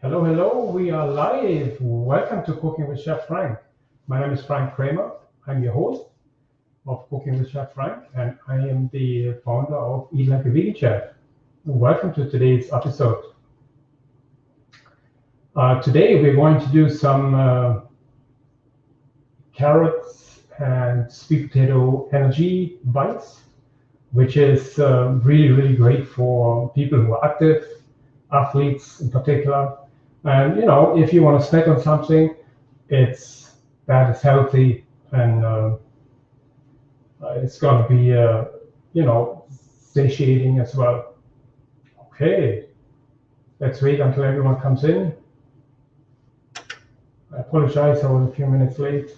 Hello, hello, we are live. Welcome to Cooking with Chef Frank. My name is Frank Kramer. I'm your host of Cooking with Chef Frank, and I am the founder of Eat Like a Vegan Chef. Welcome to today's episode. Today we're going to do some carrots and sweet potato energy bites, which is really great for people who are active, athletes in particular. And if you want to snack on something, that is healthy, and it's going to be satiating as well. Okay, let's wait until everyone comes in. I apologize, I was a few minutes late.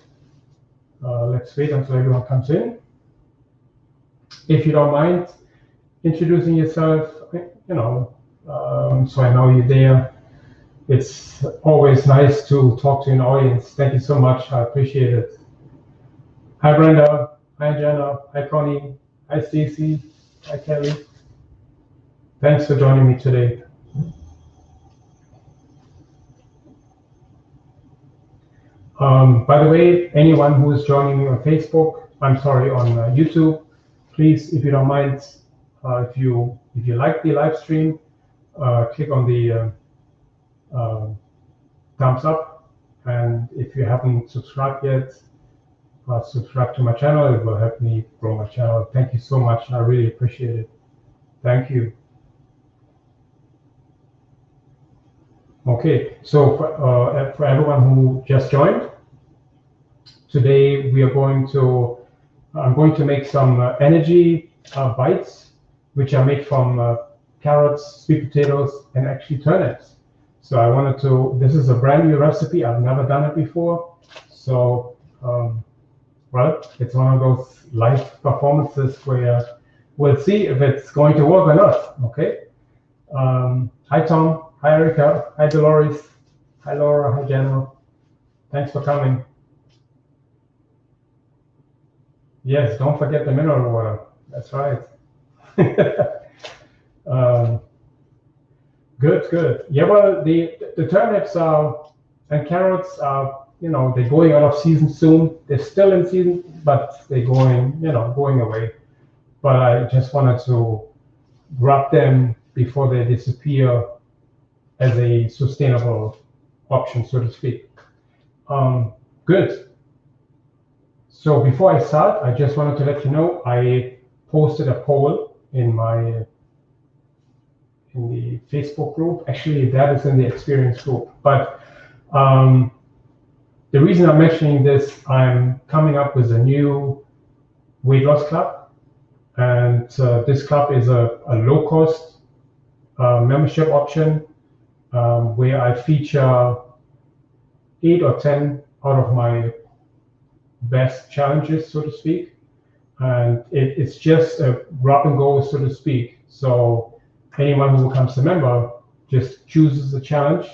Let's wait until everyone comes in. If you don't mind introducing yourself, so I know you're there. It's always nice to talk to an audience. Thank you so much. I appreciate it. Hi, Brenda. Hi, Jenna. Hi, Connie. Hi, Stacy. Hi, Kelly. Thanks for joining me today. By the way, anyone who is joining me on Facebook, on YouTube, please, if you don't mind, if you like the live stream, click on the thumbs up, and if you haven't subscribed yet, subscribe to my channel. It will help me grow my channel. Thank you so much. I really appreciate it. Thank you. Okay, so for everyone who just joined, today I'm going to make some energy bites, which are made from carrots, sweet potatoes, and actually turnips. So this is a brand new recipe. I've never done it before. So, well, it's one of those live performances where we'll see if it's going to work or not, okay? Hi, Tom. Hi, Erica. Hi, Dolores. Hi, Laura. Hi, Jenna. Thanks for coming. Yes, don't forget the mineral water. That's right. Good. Yeah, well, the turnips and carrots are, they're going out of season soon. They're still in season, but they're going away. But I just wanted to grab them before they disappear as a sustainable option, so to speak. Good. So before I start, I just wanted to let you know I posted a poll in the Facebook group. Actually, that is in the experience group. But the reason I'm mentioning this, I'm coming up with a new weight loss club, and this club is a low-cost membership option where I feature 8 or 10 out of my best challenges, so to speak, and it's just a grab and go, so to speak. So anyone who becomes a member just chooses the challenge,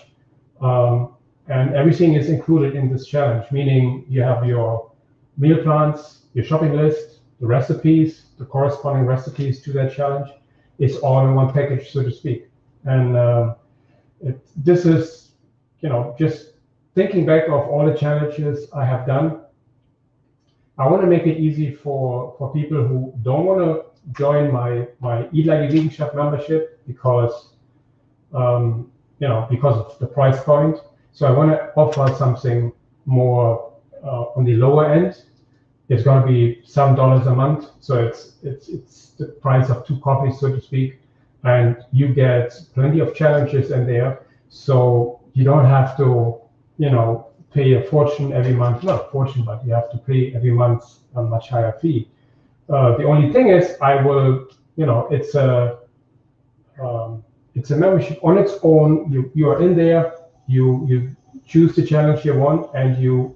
and everything is included in this challenge, meaning you have your meal plans, your shopping list, the recipes, the corresponding recipes to that challenge. It's all in one package, so to speak. And this is, just thinking back of all the challenges I have done, I want to make it easy for people who don't want to join my Eat Like a Vegan Chef membership because of the price point. So I want to offer something more on the lower end. It's going to be some dollars a month, so it's the price of 2 coffees, so to speak, and you get plenty of challenges in there. So you don't have to, pay a fortune every month. Not a fortune, but you have to pay every month a much higher fee. The only thing is, I will, it's a membership on its own. You are in there. You choose the challenge you want, and you're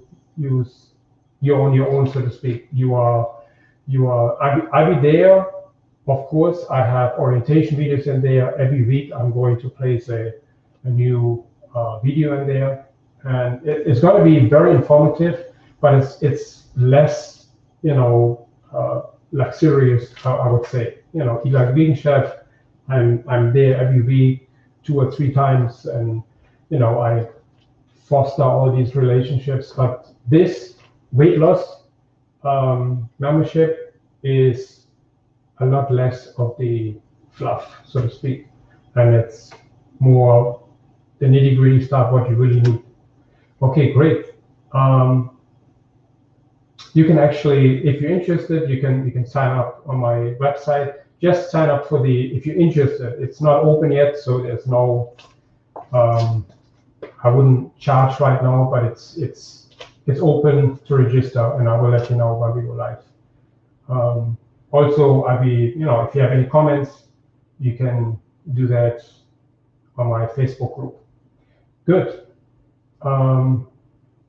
on your own, so to speak. I'll be there. Of course, I have orientation videos in there. Every week, I'm going to place a new video in there. And it's going to be very informative, but it's less, luxurious, I would say. Eat Like a Vegan Chef, I'm there every week, 2 or 3 times, and I foster all these relationships. But this weight loss membership is a lot less of the fluff, so to speak, and it's more the nitty-gritty stuff, what you really need. Okay, great. You can actually, if you're interested, you can sign up on my website. Just sign up for if you're interested. It's not open yet, so there's no. I wouldn't charge right now, but it's open to register, and I will let you know when we go live. Also, if you have any comments, you can do that on my Facebook group. Good.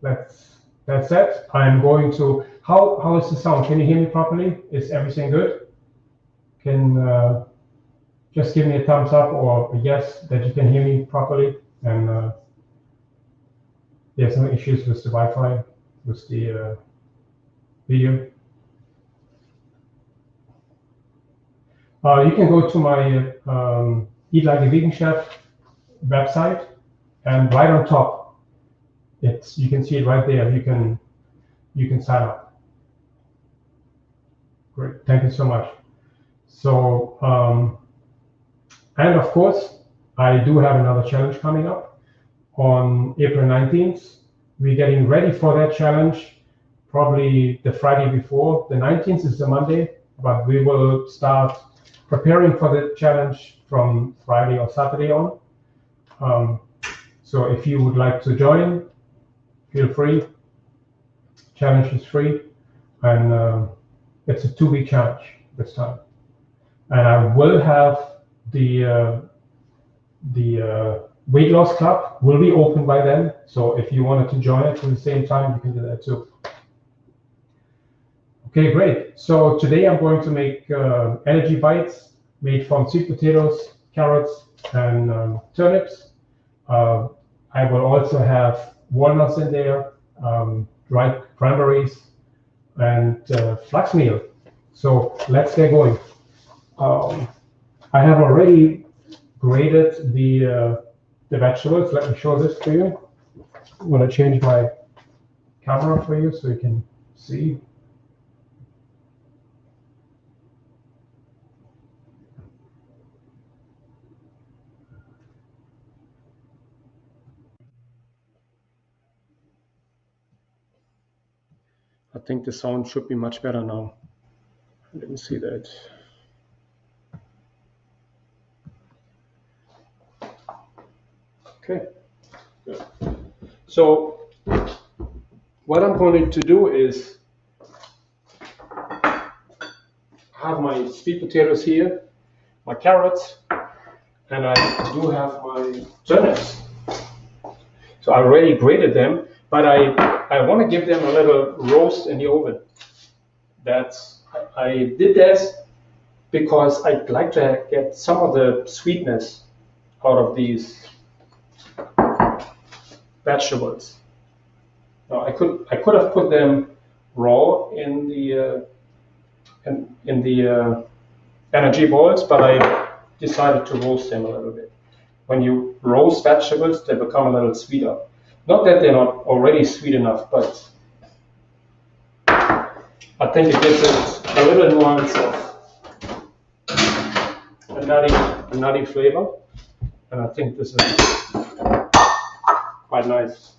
That's it. I'm going to. How is the sound? Can you hear me properly? Is everything good? Can just give me a thumbs up or a yes that you can hear me properly, and there's no issues with the Wi-Fi, with the video. You can go to my Eat Like a Vegan Chef website, and right on top, you can see it right there. You can sign up. Great, thank you so much. So, and of course, I do have another challenge coming up on April 19th. We're getting ready for that challenge, probably the Friday before. The 19th is the Monday, but we will start preparing for the challenge from Friday or Saturday on. So if you would like to join, feel free. Challenge is free, and it's a 2-week challenge this time. And I will have the weight loss club will be open by then. So if you wanted to join it at the same time, you can do that too. Okay, great. So today I'm going to make energy bites made from sweet potatoes, carrots, and turnips. I will also have walnuts in there, dried cranberries, and flax meal. So let's get going. I have already grated the vegetables. Let me show this to you. I'm going to change my camera for you so you can see. I think the sound should be much better now. Let me see that. Okay, good. So what I'm going to do is have my sweet potatoes here, my carrots, and I do have my turnips. So I already grated them, but I want to give them a little roast in the oven. I did this because I'd like to get some of the sweetness out of these vegetables. Now I could have put them raw in the energy balls, but I decided to roast them a little bit. When you roast vegetables, they become a little sweeter. Not that they're not already sweet enough, but I think it gives it a little nuance of a nutty flavor, and I think this is quite nice.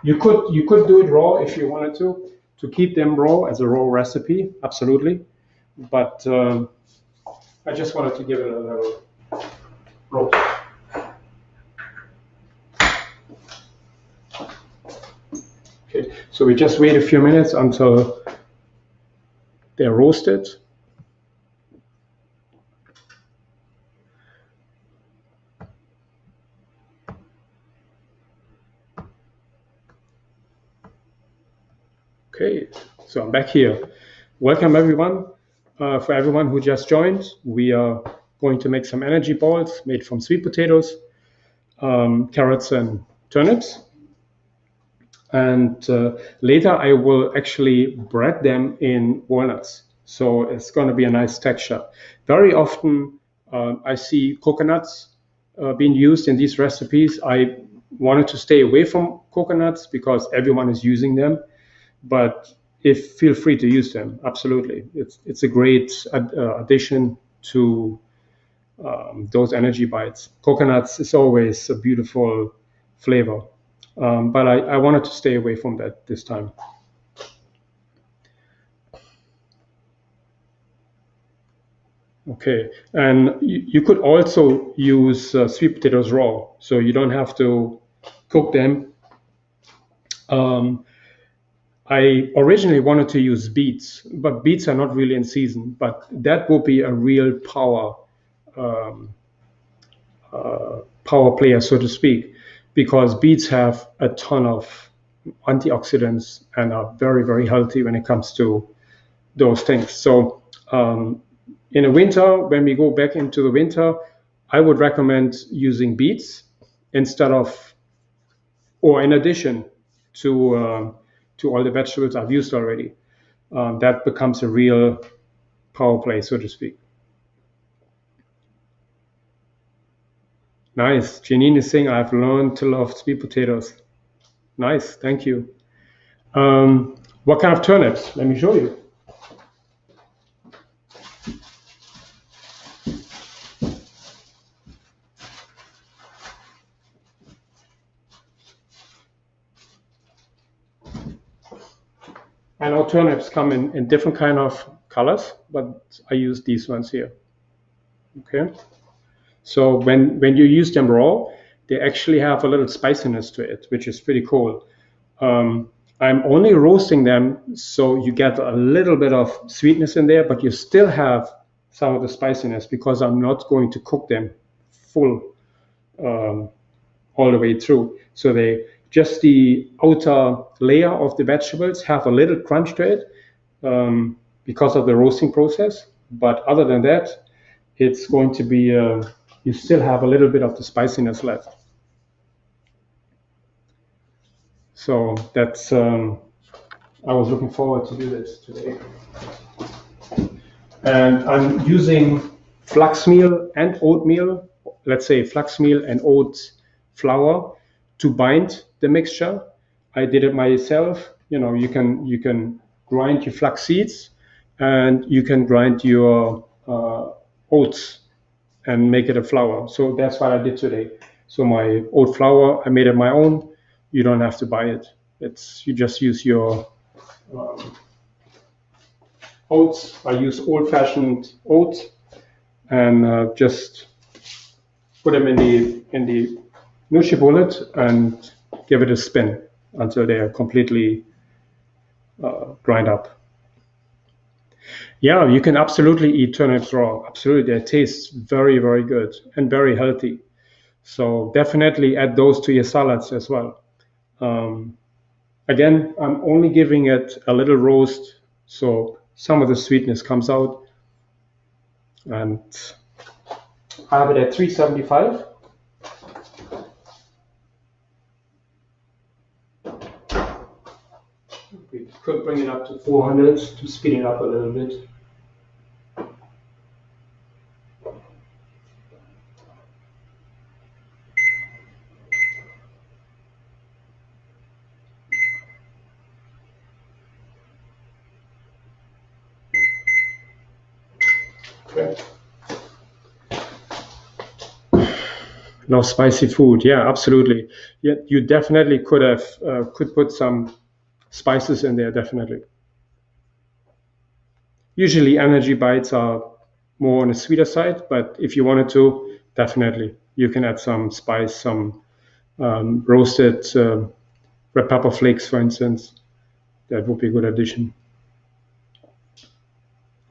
You could do it raw if you wanted to keep them raw as a raw recipe, absolutely. But I just wanted to give it a little roast. Okay, so we just wait a few minutes until they're roasted. Okay, so I'm back here. Welcome everyone. For everyone who just joined, we are going to make some energy balls made from sweet potatoes, carrots, and turnips. And later I will actually bread them in walnuts. So it's going to be a nice texture. Very often I see coconuts being used in these recipes. I wanted to stay away from coconuts because everyone is using them, but if feel free to use them. Absolutely, it's a great addition to those energy bites. Coconuts is always a beautiful flavor, but I wanted to stay away from that this time. Okay, and you could also use sweet potatoes raw, so you don't have to cook them. Um, I originally wanted to use beets, but beets are not really in season. But that would be a real um, power player, so to speak, because beets have a ton of antioxidants and are very, very healthy when it comes to those things. So in the winter, when we go back into the winter, I would recommend using beets instead of, or in addition to all the vegetables I've used already. That becomes a real power play, so to speak. Nice. Janine is saying I've learned to love sweet potatoes. Nice, thank you. What kind of turnips? Let me show you. I know turnips come in different kind of colors, but I use these ones here. Okay. So when you use them raw, they actually have a little spiciness to it, which is pretty cool. I'm only roasting them so you get a little bit of sweetness in there, but you still have some of the spiciness because I'm not going to cook them full all the way through. So they just the outer layer of the vegetables have a little crunch to it because of the roasting process. But other than that, it's going to be you still have a little bit of the spiciness left. So that's I was looking forward to do this today. And I'm using flax meal and oatmeal, let's say flax meal and oat flour to bind the mixture. I did it myself. You know, you can grind your flax seeds and you can grind your oats and make it a flour. So that's what I did today. So my oat flour, I made it my own. You don't have to buy it. It's you just use your oats. I use old-fashioned oats and just put them in the NutriBullet and give it a spin until they are completely grind up. Yeah, you can absolutely eat turnips raw. Absolutely, they taste very, very good and very healthy. So definitely add those to your salads as well. Again, I'm only giving it a little roast, so some of the sweetness comes out. And I have it at 375. We could bring it up to 400 to speed it up a little bit. Okay. No spicy food. Yeah, absolutely. Yeah, you definitely could have could put some spices in there. Definitely. Usually, energy bites are more on the sweeter side, but if you wanted to, definitely you can add some spice, some roasted red pepper flakes, for instance. That would be a good addition.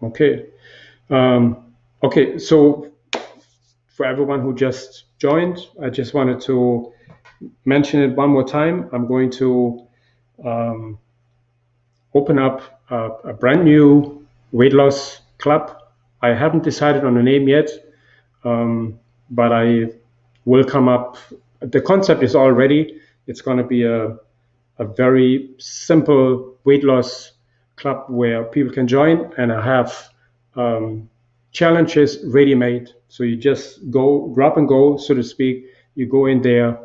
Okay. Okay. So for everyone who just joined, I just wanted to mention it one more time. I'm going to open up a brand new weight loss club. I haven't decided on a name yet, but I will come up. The concept is all ready. It's going to be a very simple weight loss club where people can join, and I have challenges ready-made. So you just go, grab and go, so to speak. You go in there,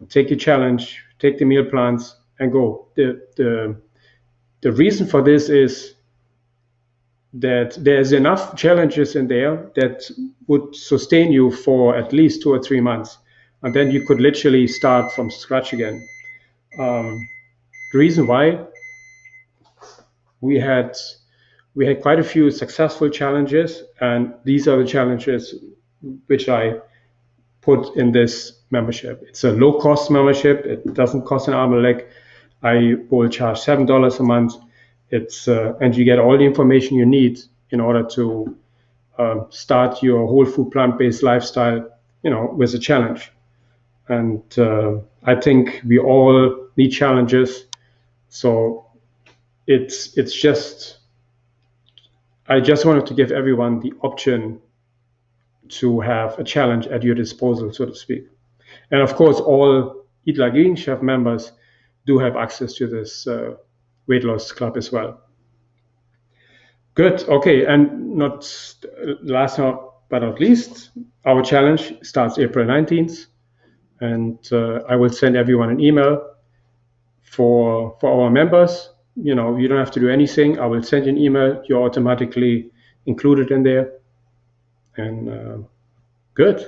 take your challenge, take the meal plans, and go. The reason for this is that there's enough challenges in there that would sustain you for at least 2 or 3 months. And then you could literally start from scratch again. The reason why we had quite a few successful challenges, and these are the challenges which I put in this membership. It's a low-cost membership. It doesn't cost an arm and a leg. I will charge $7 a month. And you get all the information you need in order to start your whole food plant-based lifestyle, with a challenge. And I think we all need challenges. So I just wanted to give everyone the option to have a challenge at your disposal, so to speak. And of course, all Eat Like Eating Chef members do have access to this weight loss club as well. Good. Okay. And not last but not least, our challenge starts April 19th. And I will send everyone an email for our members. You don't have to do anything. I will send you an email. You're automatically included in there. And good.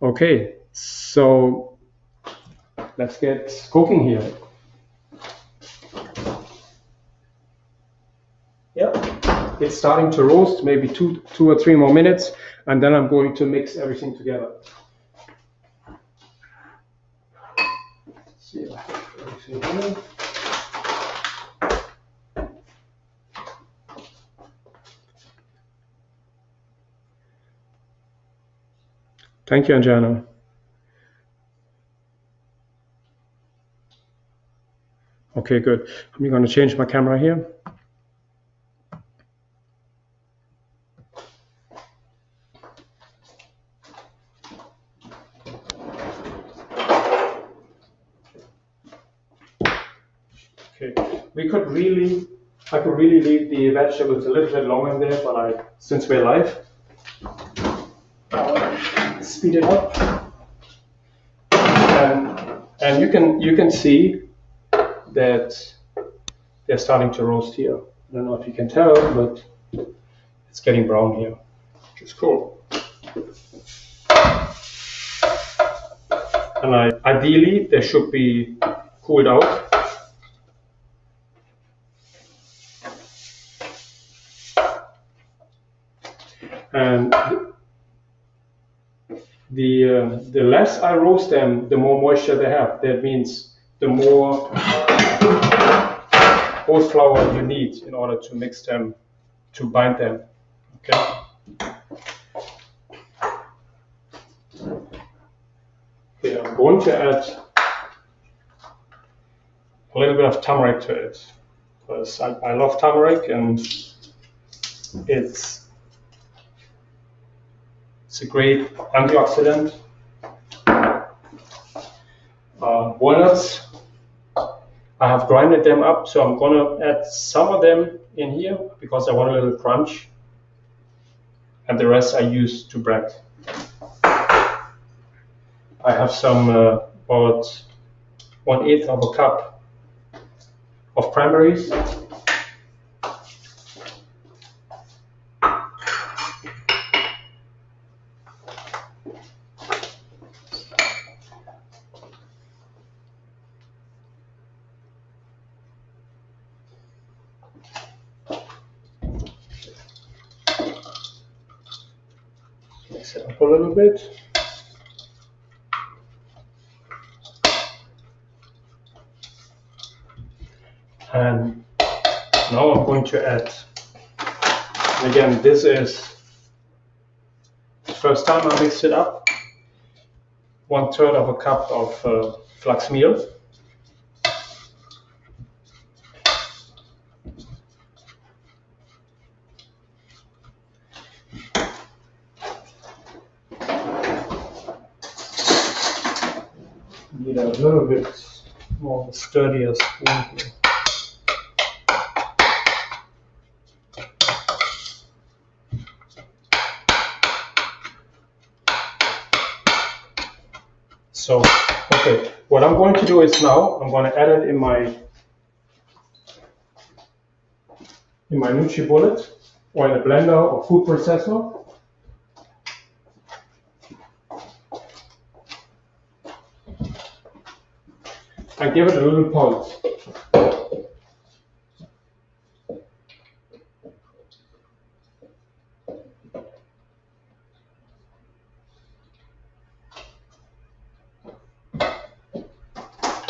Okay. So let's get cooking here. Yeah, it's starting to roast, maybe two or 3 more minutes, and then I'm going to mix everything together. See, everything here. Thank you, Anjana. Okay, good. I'm going to change my camera here. Okay, I could really leave the vegetables a little bit longer in there, but since we're live, speed it up. And you can see that they're starting to roast here. I don't know if you can tell, but it's getting brown here, which is cool. And ideally, they should be cooled out. And the less I roast them, the more moisture they have. That means the more oat flour you need in order to mix them, to bind them. Okay. Okay, I'm going to add a little bit of turmeric to it because I love turmeric, and it's a great antioxidant. Walnuts, I have grinded them up, so I'm gonna add some of them in here because I want a little crunch, and the rest I use to bread. I have some about 1/8 of a cup of cranberries. Mix it up a little bit. And now I'm going to add, and again, this is the first time I mixed it up, 1/3 of a cup of flax meal. Need a little bit more of a sturdier spoon here. So, okay, what I'm going to do is now I'm going to add it in my NutriBullet or in a blender or food processor. I give it a little pulse.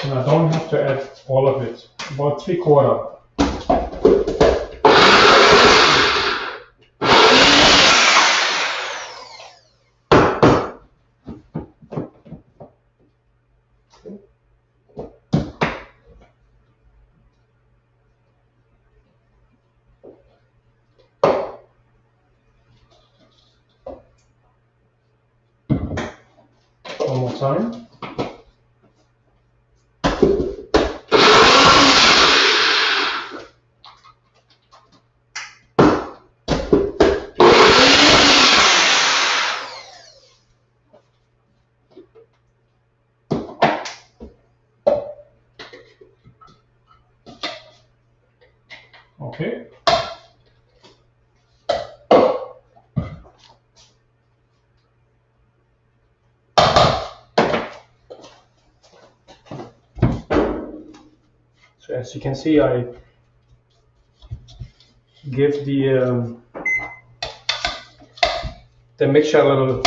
And I don't have to add all of it, about 3/4. One more time. Okay. So as you can see, I give the mixture a little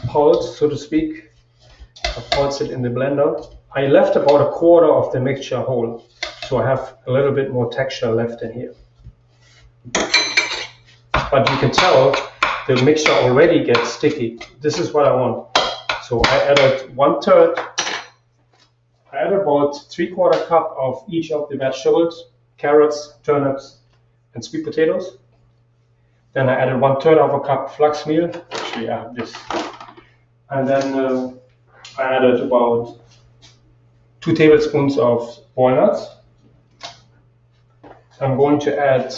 pulse, so to speak. I pulse it in the blender. I left about 1/4 of the mixture whole, so I have a little bit more texture left in here. But you can tell the mixture already gets sticky. This is what I want. So I added 1/3. I added about 3/4 cup of each of the vegetables, carrots, turnips, and sweet potatoes. Then I added 1/3 of a cup flax meal. Actually, I have this. And then I added about 2 tablespoons of walnuts. I'm going to add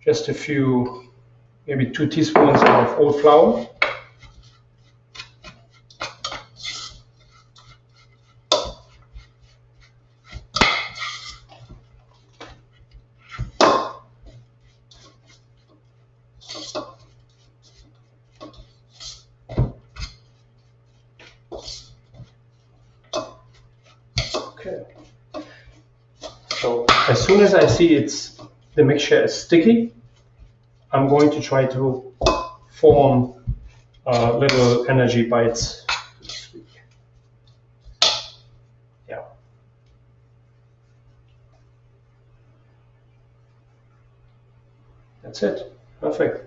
just a few, maybe 2 teaspoons of oat flour. Okay. So as soon as I see the mixture is sticky, I'm going to try to form little energy bites. Yeah. That's it. Perfect.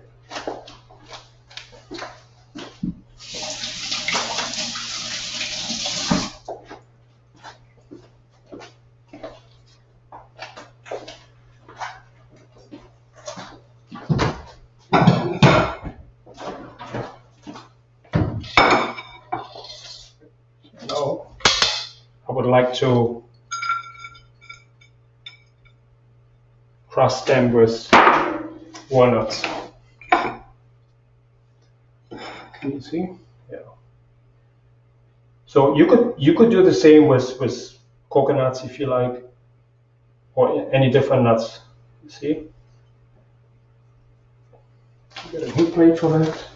Now, I would like to crust them with walnuts. Can you see? Yeah. So you could do the same with coconuts if you like, or any different nuts. You see? Get a heat plate for that.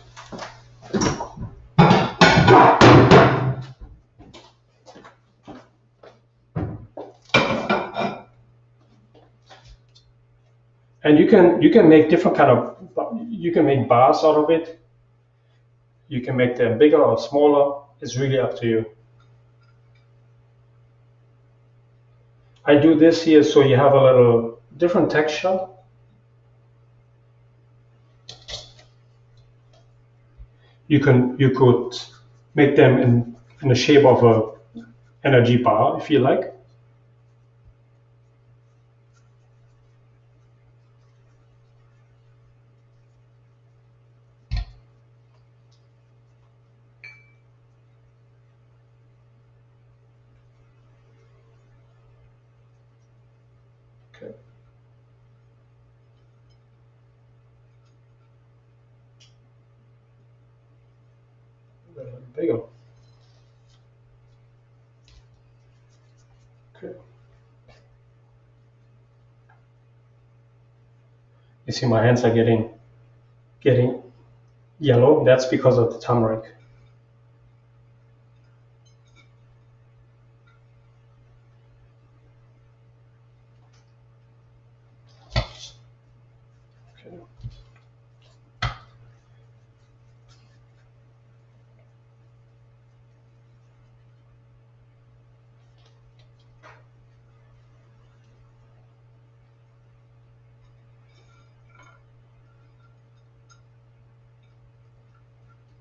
And you can make different kind of, you can make bars out of it. You can make them bigger or smaller. It's really up to you. I do this here so you have a little different texture. You could make them in the shape of a energy bar if you like. Okay. There you go. Okay. You see my hands are getting yellow. That's because of the turmeric. Okay.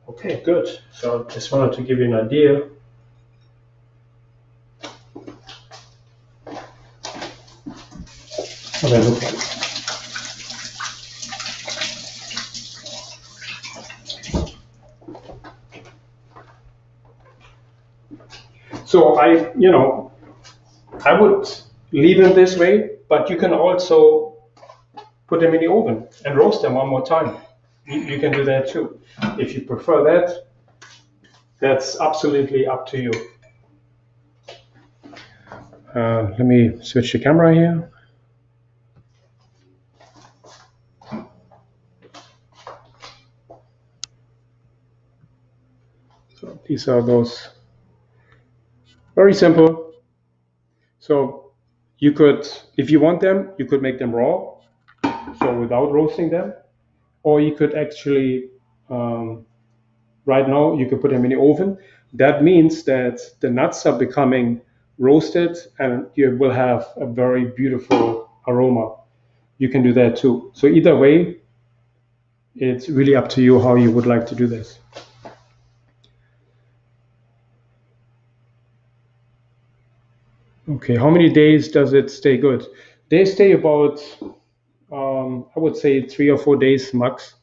Okay, good. So just wanted to give you an idea. What they look like. So I would leave them this way, but you can also put them in the oven and roast them one more time. You can do that too. If you prefer that, that's absolutely up to you. Let me switch the camera here. So these are those, very simple. So you could, if you want them, you could make them raw, so without roasting them, or you could actually, right now, you could put them in the oven. That means that the nuts are becoming roasted and you will have a very beautiful aroma. You can do that too. So either way, it's really up to you how you would like to do this. Okay, how many days does it stay good? They stay about, I would say 3 or 4 days max.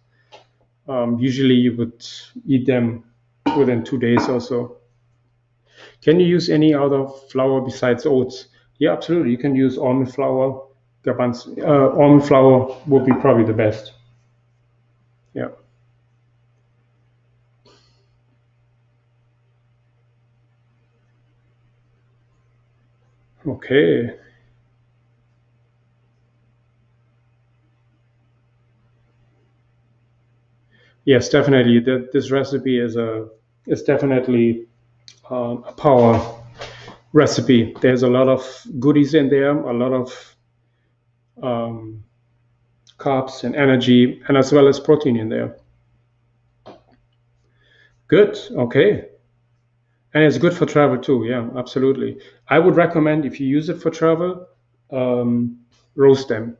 Usually you would eat them within 2 days or so. Can you use any other flour besides oats? Yeah, absolutely. You can use almond flour. Almond flour would be probably the best. Yeah. Okay. Yes, definitely. This recipe is definitely a power recipe. There's a lot of goodies in there, a lot of um, carbs and energy, and as well as protein in there. Good. Okay. And it's good for travel too. Yeah, absolutely. I would recommend if you use it for travel, um, roast them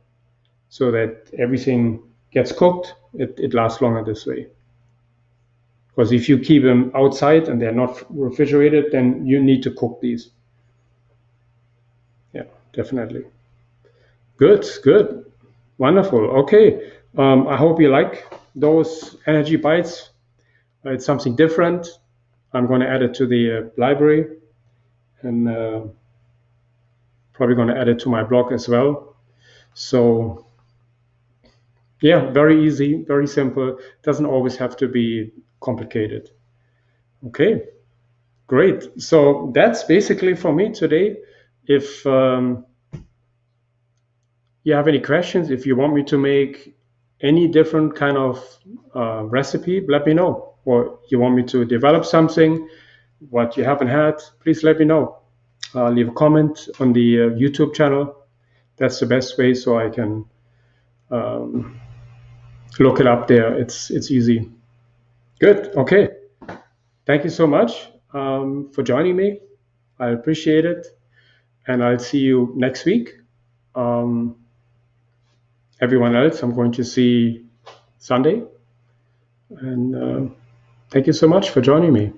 so that everything gets cooked. It lasts longer this way. Because if you keep them outside and they're not refrigerated, then you need to cook these. Yeah, definitely. Good, good. Wonderful. Okay. I hope you like those energy bites. It's something different. I'm going to add it to the library and probably going to add it to my blog as well. So, yeah, very easy, very simple. Doesn't always have to be complicated. Okay, great. So that's basically for me today. If you have any questions, if you want me to make any different kind of recipe, let me know. Or you want me to develop something, what you haven't had, please let me know. Leave a comment on the YouTube channel. That's the best way so I can look it up there. It's easy. Good. Okay. Thank you so much for joining me. I appreciate it. And I'll see you next week. Everyone else, I'm going to see Sunday. And thank you so much for joining me.